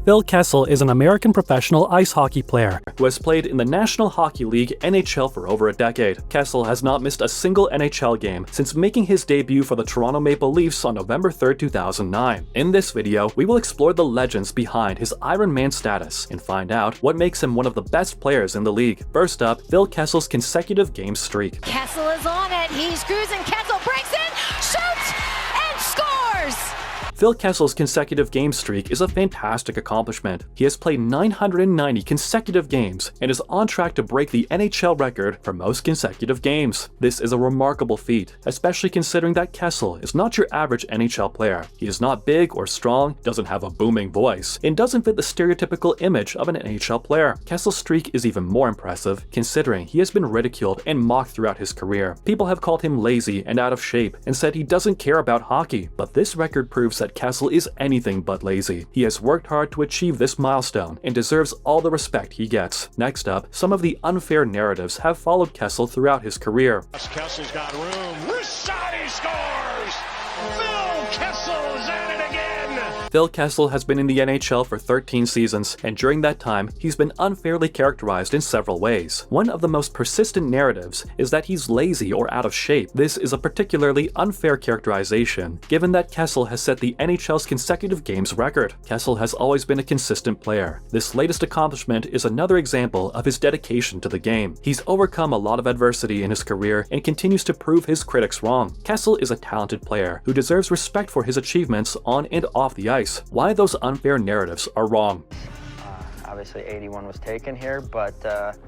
Phil Kessel is an American professional ice hockey player who has played in the National Hockey League (NHL) for over a decade. Kessel has not missed a single NHL game since making his debut for the Toronto Maple Leafs on November 3, 2009. In this video, we will explore the legends behind his Ironman status and find out what makes him one of the best players in the league. First up, Phil Kessel's consecutive game streak. Kessel is on it, he's cruising, Kessel breaks in, shoots, and scores! Phil Kessel's consecutive game streak is a fantastic accomplishment. He has played 990 consecutive games and is on track to break the NHL record for most consecutive games. This is a remarkable feat, especially considering that Kessel is not your average NHL player. He is not big or strong, doesn't have a booming voice, and doesn't fit the stereotypical image of an NHL player. Kessel's streak is even more impressive, considering he has been ridiculed and mocked throughout his career. People have called him lazy and out of shape and said he doesn't care about hockey, but this record proves that Kessel is anything but lazy. He has worked hard to achieve this milestone and deserves all the respect he gets. Next up, some of the unfair narratives have followed Kessel throughout his career. Kessel's got room. Rashadi scores! Phil Kessel is at it again! Phil Kessel has been in the NHL for 13 seasons, and during that time, he's been unfairly characterized in several ways. One of the most persistent narratives is that he's lazy or out of shape. This is a particularly unfair characterization, given that Kessel has set the NHL's consecutive games record. Kessel has always been a consistent player. This latest accomplishment is another example of his dedication to the game. He's overcome a lot of adversity in his career and continues to prove his critics wrong. Kessel is a talented player who deserves respect for his achievements on and off the ice. Why those unfair narratives are wrong. Obviously 81 was taken here, but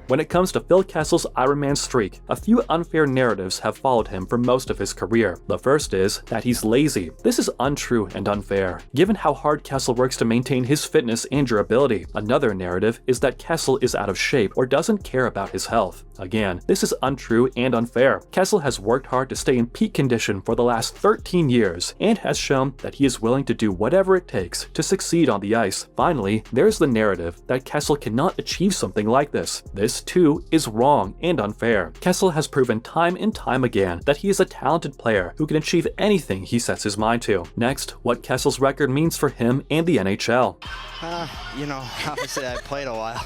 when it comes to Phil Kessel's Ironman streak, a few unfair narratives have followed him for most of his career. The first is that he's lazy. This is untrue and unfair, given how hard Kessel works to maintain his fitness and durability. Another narrative is that Kessel is out of shape or doesn't care about his health. Again, this is untrue and unfair. Kessel has worked hard to stay in peak condition for the last 13 years and has shown that he is willing to do whatever it takes to succeed on the ice. Finally, there's the narrative that Kessel cannot achieve something like this. This too is wrong and unfair. Kessel has proven time and time again that he is a talented player who can achieve anything he sets his mind to. Next, what Kessel's record means for him and the NHL. Obviously I played a while.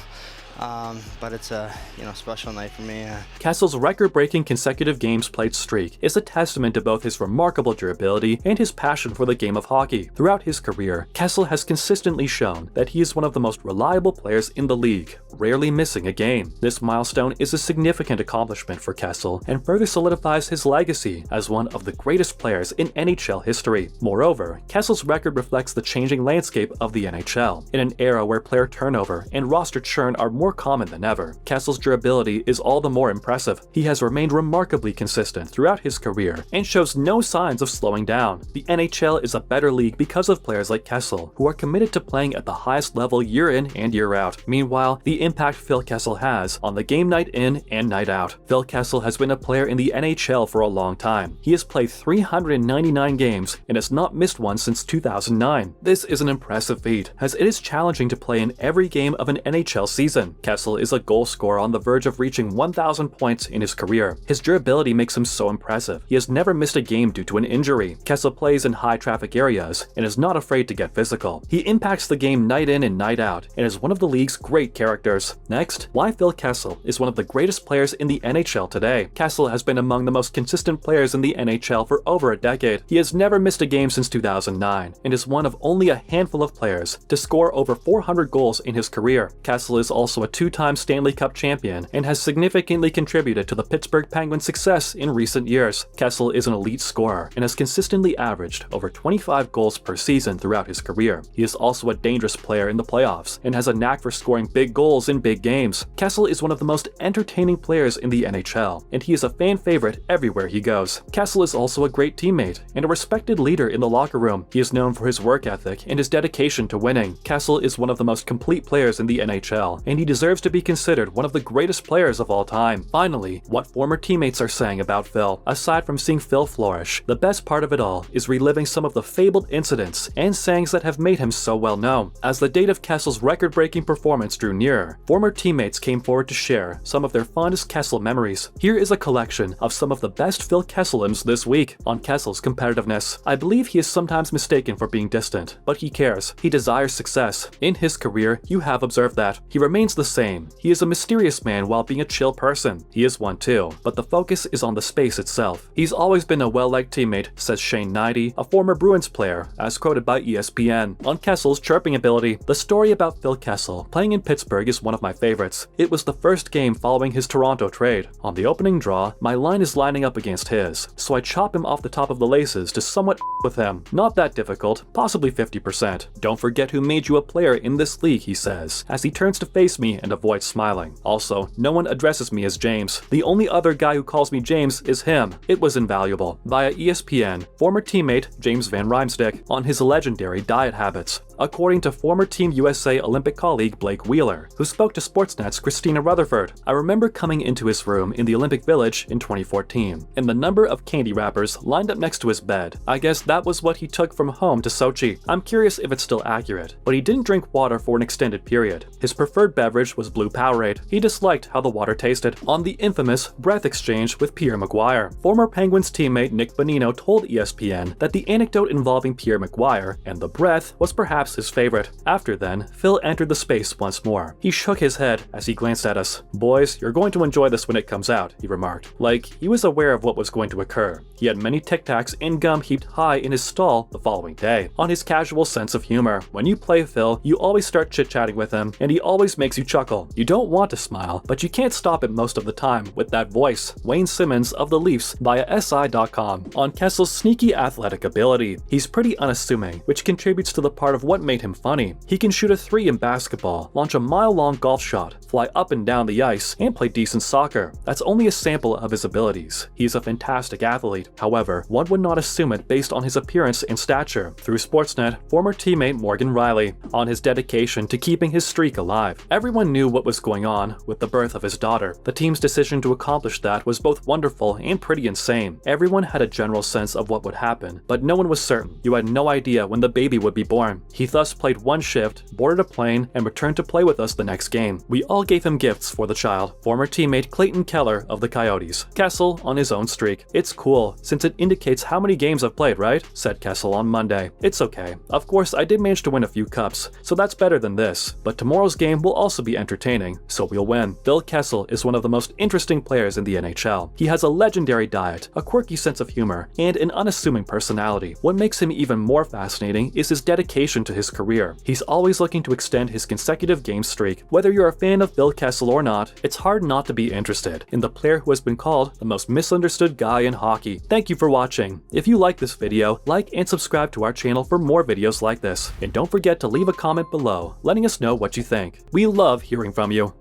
But it's a special night for me. Kessel's record-breaking consecutive games played streak is a testament to both his remarkable durability and his passion for the game of hockey. Throughout his career, Kessel has consistently shown that he is one of the most reliable players in the league, rarely missing a game. This milestone is a significant accomplishment for Kessel and further solidifies his legacy as one of the greatest players in NHL history. Moreover, Kessel's record reflects the changing landscape of the NHL. In an era where player turnover and roster churn are more common than ever, Kessel's durability is all the more impressive. He has remained remarkably consistent throughout his career and shows no signs of slowing down. The NHL is a better league because of players like Kessel, who are committed to playing at the highest level year in and year out. Meanwhile, the impact Phil Kessel has on the game night in and night out. Phil Kessel has been a player in the NHL for a long time. He has played 399 games and has not missed one since 2009. This is an impressive feat, as it is challenging to play in every game of an NHL season. Kessel is a goal scorer on the verge of reaching 1,000 points in his career. His durability makes him so impressive. He has never missed a game due to an injury. Kessel plays in high traffic areas and is not afraid to get physical. He impacts the game night in and night out and is one of the league's great characters. Next, why Phil Kessel is one of the greatest players in the NHL today. Kessel has been among the most consistent players in the NHL for over a decade. He has never missed a game since 2009 and is one of only a handful of players to score over 400 goals in his career. Kessel is also a two-time Stanley Cup champion and has significantly contributed to the Pittsburgh Penguins' success in recent years. Kessel is an elite scorer and has consistently averaged over 25 goals per season throughout his career. He is also a dangerous player in the playoffs and has a knack for scoring big goals in big games. Kessel is one of the most entertaining players in the NHL, and he is a fan favorite everywhere he goes. Kessel is also a great teammate and a respected leader in the locker room. He is known for his work ethic and his dedication to winning. Kessel is one of the most complete players in the NHL, and he deserves to be considered one of the greatest players of all time. Finally, what former teammates are saying about Phil. Aside from seeing Phil flourish, the best part of it all is reliving some of the fabled incidents and sayings that have made him so well known. As the date of Kessel's record-breaking performance drew nearer, former teammates came forward to share some of their fondest Kessel memories. Here is a collection of some of the best Phil Kesselims this week. On Kessel's competitiveness, I believe he is sometimes mistaken for being distant, but he cares. He desires success. In his career, you have observed that. He remains the same. He is a mysterious man while being a chill person. He is one too, but the focus is on the space itself. He's always been a well-liked teammate, says Shane Knighty, a former Bruins player, as quoted by ESPN. On Kessel's chirping ability, the story about Phil Kessel playing in Pittsburgh is one of my favorites. It was the first game following his Toronto trade. On the opening draw, my line is lining up against his, so I chop him off the top of the laces to somewhat with him. Not that difficult, possibly 50%. Don't forget who made you a player in this league, he says, as he turns to face me and avoids smiling. Also, no one addresses me as James. The only other guy who calls me James is him. It was invaluable. Via ESPN, former teammate James Van Riemsdyk on his legendary diet habits. According to former Team USA Olympic colleague Blake Wheeler, who spoke to Sportsnet's Christina Rutherford, I remember coming into his room in the Olympic Village in 2014, and the number of candy wrappers lined up next to his bed. I guess that was what he took from home to Sochi. I'm curious if it's still accurate, but he didn't drink water for an extended period. His preferred beverage was blue Powerade. He disliked how the water tasted. On the infamous breath exchange with Pierre Maguire, former Penguins teammate Nick Bonino told ESPN that the anecdote involving Pierre Maguire and the breath was perhaps his favorite. After then, Phil entered the space once more. He shook his head as he glanced at us. "Boys, you're going to enjoy this when it comes out," he remarked. Like he was aware of what was going to occur. He had many Tic Tacs and gum heaped high in his stall the following day. On his casual sense of humor, when you play Phil, you always start chit-chatting with him, and he always makes you chuckle. You don't want to smile, but you can't stop it most of the time with that voice. Wayne Simmons of the Leafs via SI.com. On Kessel's sneaky athletic ability, he's pretty unassuming, which contributes to the part of what made him funny. He can shoot a 3 in basketball, launch a mile-long golf shot, fly up and down the ice, and play decent soccer. That's only a sample of his abilities. He's a fantastic athlete. However, one would not assume it based on his appearance and stature. Through Sportsnet, former teammate Morgan Riley, on his dedication to keeping his streak alive. Everyone knew what was going on with the birth of his daughter. The team's decision to accomplish that was both wonderful and pretty insane. Everyone had a general sense of what would happen, but no one was certain. You had no idea when the baby would be born. He thus played one shift, boarded a plane, and returned to play with us the next game. We all gave him gifts for the child. Former teammate Clayton Keller of the Coyotes. Kessel on his own streak. "It's cool, since it indicates how many games I've played, right?" said Kessel on Monday. "It's okay. Of course, I did manage to win a few cups, so that's better than this. But tomorrow's game will also be entertaining, so we'll win." Phil Kessel is one of the most interesting players in the NHL. He has a legendary diet, a quirky sense of humor, and an unassuming personality. What makes him even more fascinating is his dedication to his career. He's always looking to extend his consecutive game streak. Whether you're a fan of Phil Kessel or not, it's hard not to be interested in the player who has been called the most misunderstood guy in hockey. Thank you for watching. If you like this video, like and subscribe to our channel for more videos like this. And don't forget to leave a comment below, letting us know what you think. We love hearing from you.